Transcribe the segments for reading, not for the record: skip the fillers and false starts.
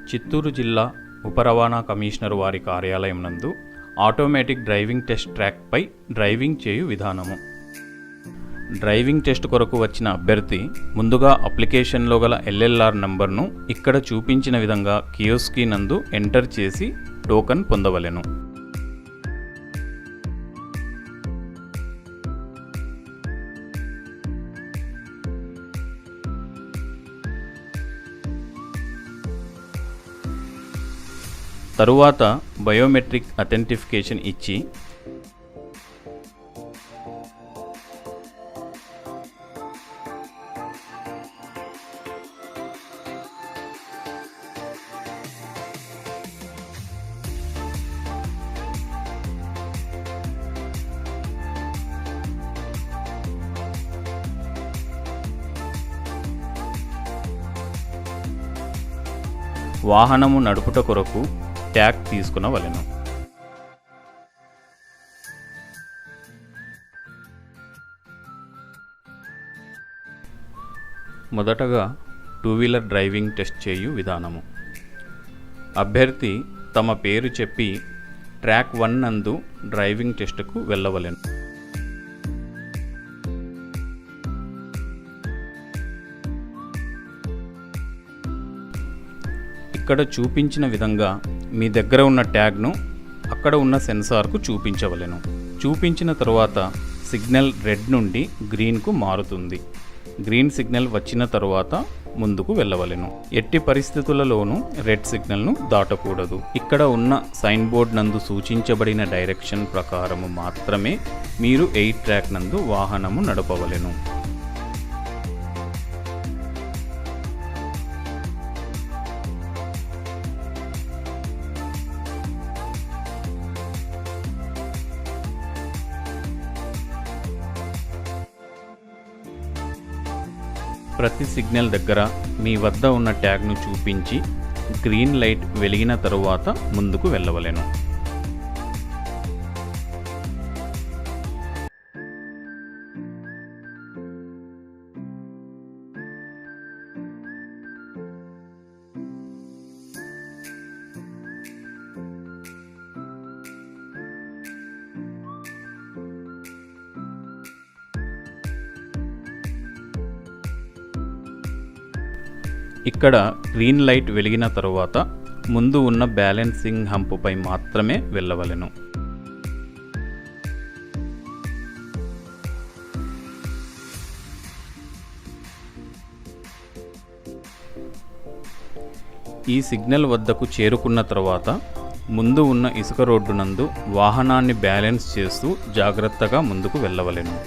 చిత్తూరు జిల్లా ఉప రవాణా కమిషనర్ వారి కార్యాలయం నందు ఆటోమేటిక్ డ్రైవింగ్ టెస్ట్ ట్రాక్పై డ్రైవింగ్ చేయు విధానము. డ్రైవింగ్ టెస్ట్ కొరకు వచ్చిన అభ్యర్థి ముందుగా అప్లికేషన్లో గల LLR నంబర్ను ఇక్కడ చూపించిన విధంగా కియోస్కీ నందు ఎంటర్ చేసి టోకన్ పొందవలెను. తరువాత బయోమెట్రిక్ అథెంటిఫికేషన్ ఇచ్చి వాహనము నడుపుట కొరకు ట్యాగ్ తీసుకునవలెను. మొదటగా 2 వీలర్ డ్రైవింగ్ టెస్ట్ చేయు విధానము. అభ్యర్థి తమ పేరు చెప్పి ట్రాక్ 1 నందు డ్రైవింగ్ టెస్టుకు వెళ్ళవలెను. ఇక్కడ చూపించిన విధంగా మీ దగ్గర ఉన్న ట్యాగ్ను అక్కడ ఉన్న సెన్సార్కు చూపించవలెను. చూపించిన తరువాత సిగ్నల్ రెడ్ నుండి గ్రీన్కు మారుతుంది. గ్రీన్ సిగ్నల్ వచ్చిన తరువాత ముందుకు వెళ్ళవలెను. ఎట్టి పరిస్థితులలోనూ రెడ్ సిగ్నల్ను దాటకూడదు. ఇక్కడ ఉన్న సైన్ బోర్డ్ నందు సూచించబడిన డైరెక్షన్ ప్రకారము మాత్రమే మీరు 8 ట్రాక్ నందు వాహనము నడపవలెను. ప్రతి సిగ్నల్ దగ్గర మీ వద్ద ఉన్న ట్యాగ్ను చూపించి గ్రీన్ లైట్ వెలిగిన తరువాత ముందుకు వెళ్ళవలెను. ఇక్కడ గ్రీన్ లైట్ వెలిగిన తరువాత ముందు ఉన్న బ్యాలెన్సింగ్ హంపుపై మాత్రమే వెళ్ళవలెను. ఈ సిగ్నల్ వద్దకు చేరుకున్న తరువాత ముందు ఉన్న ఇసుక రోడ్డు నందు వాహనాన్ని బ్యాలెన్స్ చేస్తూ జాగ్రత్తగా ముందుకు వెళ్ళవలెను.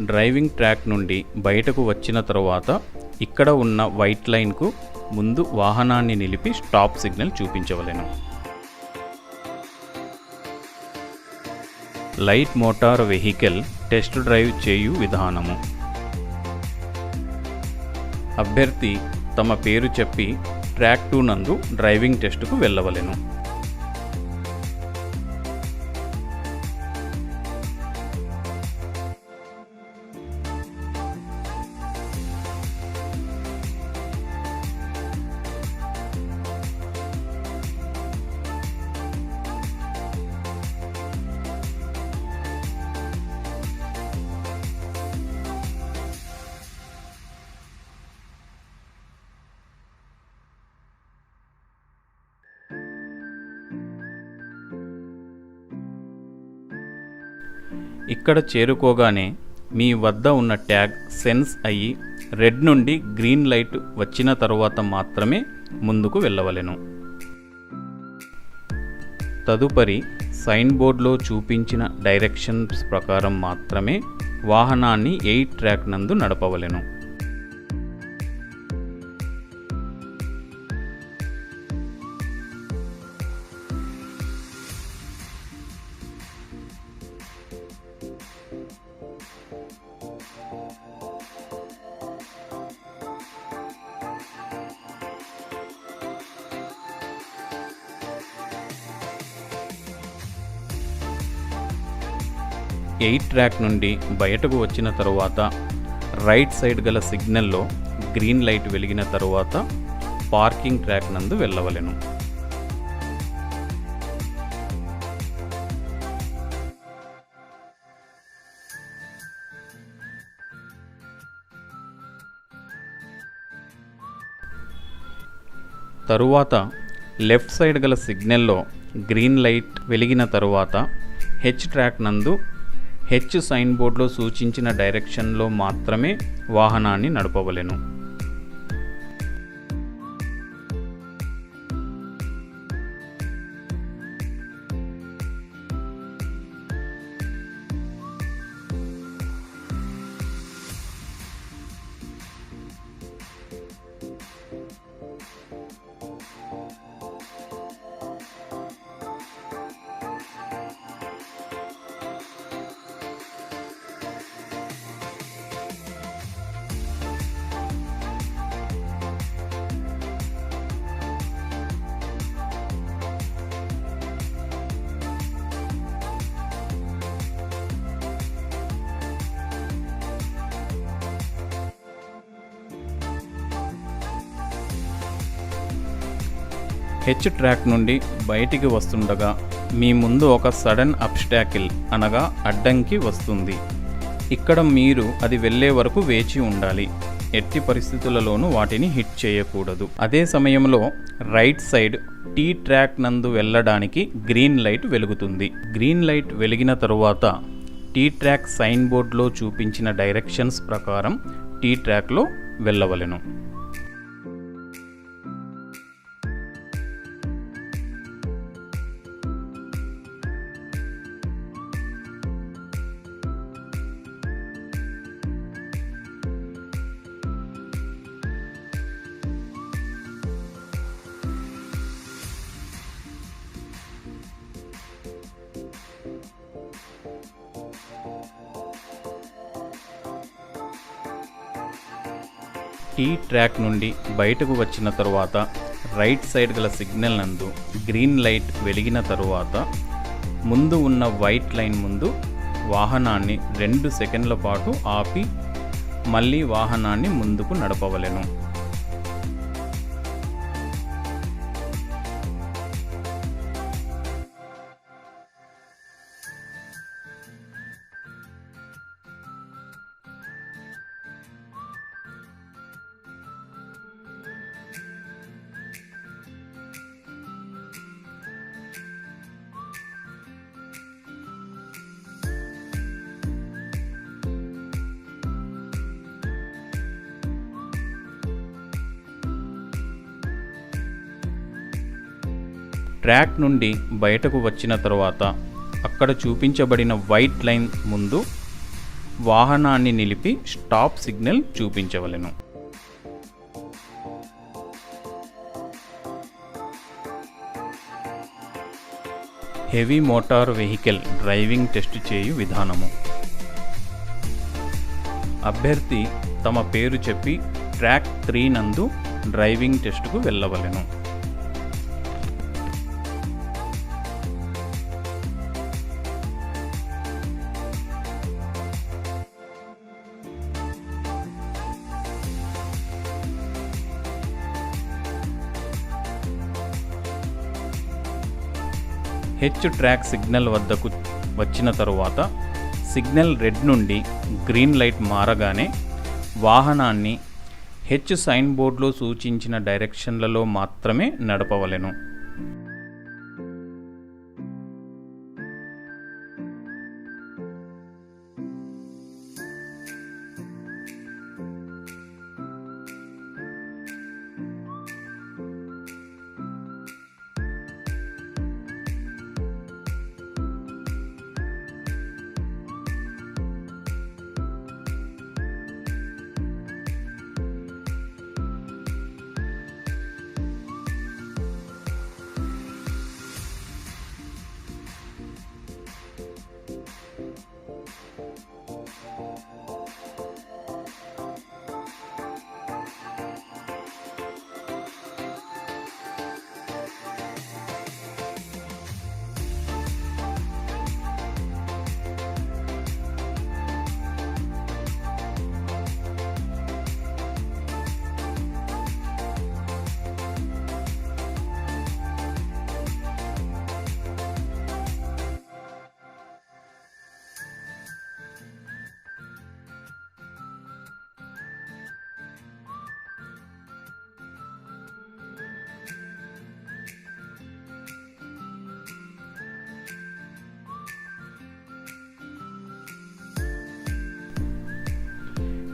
డ్రైవింగ్ ట్రాక్ నుండి బయటకు వచ్చిన తరువాత ఇక్కడ ఉన్న వైట్ లైన్కు ముందు వాహనాన్ని నిలిపి స్టాప్ సిగ్నల్ చూపించవలెను. Light motor vehicle test drive చేయు విధానము. అభ్యర్థి తమ పేరు చెప్పి ట్రాక్ 2 నందు డ్రైవింగ్ టెస్టుకు వెళ్ళవలెను. ఇక్కడ చేరుకోగానే మీ వద్ద ఉన్న ట్యాగ్ సెన్స్ అయ్యి రెడ్ నుండి గ్రీన్ లైట్ వచ్చిన తరువాత మాత్రమే ముందుకు వెళ్ళవలెను. తదుపరి సైన్ బోర్డులో చూపించిన డైరెక్షన్స్ ప్రకారం మాత్రమే వాహనాన్ని 8 ట్రాక్ నందు నడపవలెను. ఎయిట్ ట్రాక్ నుండి బయటకు వచ్చిన తరువాత రైట్ సైడ్ గల సిగ్నల్లో గ్రీన్ లైట్ వెలిగిన తరువాత పార్కింగ్ ట్రాక్ నందు వెళ్ళవలెను. తరువాత లెఫ్ట్ సైడ్ గల సిగ్నల్లో గ్రీన్ లైట్ వెలిగిన తరువాత హెచ్ ట్రాక్ నందు హెచ్ సైన్ బోర్డులో సూచించిన డైరెక్షన్లో మాత్రమే వాహనాన్ని నడపవలెను. హెచ్ ట్రాక్ నుండి బయటికి వస్తుండగా మీ ముందు ఒక సడన్ అబ్స్టాకిల్ అనగా అడ్డంకి వస్తుంది. ఇక్కడ మీరు అది వెళ్ళే వరకు వేచి ఉండాలి. ఎట్టి పరిస్థితులలోనూ వాటిని హిట్ చేయకూడదు. అదే సమయంలో రైట్ సైడ్ టీ ట్రాక్ నందు వెళ్ళడానికి గ్రీన్ లైట్ వెలుగుతుంది. గ్రీన్ లైట్ వెలిగిన తరువాత టీ ట్రాక్ సైన్ బోర్డులో చూపించిన డైరెక్షన్స్ ప్రకారం టీ ట్రాక్లో వెళ్ళవలెను. టీ ట్రాక్ నుండి బయటకు వచ్చిన తరువాత రైట్ సైడ్ గల సిగ్నల్ నందు గ్రీన్ లైట్ వెలిగిన తరువాత ముందు ఉన్న వైట్ లైన్ ముందు వాహనాన్ని 2 సెకండ్ల పాటు ఆపి మళ్ళీ వాహనాన్ని ముందుకు నడపవలెను. ట్రాక్ నుండి బయటకు వచ్చిన తరువాత అక్కడ చూపించబడిన వైట్ లైన్ ముందు వాహనాన్ని నిలిపి స్టాప్ సిగ్నల్ చూపించవలెను. Heavy motor vehicle driving test చేయు విధానము. అభ్యర్థి తమ పేరు చెప్పి ట్రాక్ 3 నందు డ్రైవింగ్ టెస్టుకు వెళ్ళవలెను. హెచ్ ట్రాక్ సిగ్నల్ వద్దకు వచ్చిన తరువాత సిగ్నల్ రెడ్ నుండి గ్రీన్ లైట్ మారగానే వాహనాన్ని హెచ్ సైన్ బోర్డులో సూచించిన డైరెక్షన్లలో మాత్రమే నడపవలెను.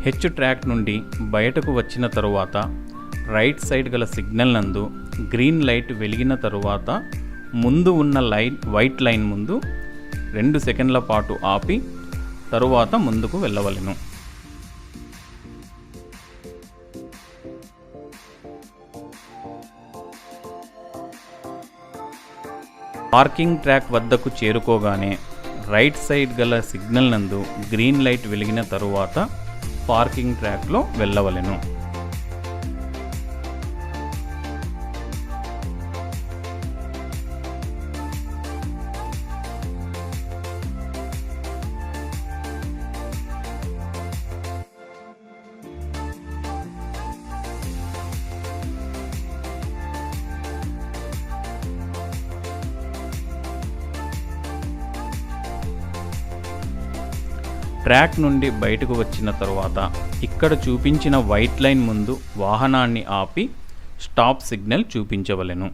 హెచ్ ట్రాక్ నుండి బయటకు వచ్చిన తరువాత రైట్ సైడ్ గల సిగ్నల్ నందు గ్రీన్ లైట్ వెలిగిన తరువాత ముందు ఉన్న వైట్ లైన్ ముందు 2 సెకండ్ల పాటు ఆపి తరువాత ముందుకు వెళ్ళవలెను. పార్కింగ్ ట్రాక్ వద్దకు చేరుకోగానే రైట్ సైడ్ గల సిగ్నల్ నందు గ్రీన్ లైట్ వెలిగిన తరువాత పార్కింగ్ ట్రాక్లో వెళ్ళవలెను. ట్రాక్ నుండి బయటకు వచ్చిన తరువాత ఇక్కడ చూపించిన వైట్ లైన్ ముందు వాహనాన్ని ఆపి స్టాప్ సిగ్నల్ చూపించవలెను.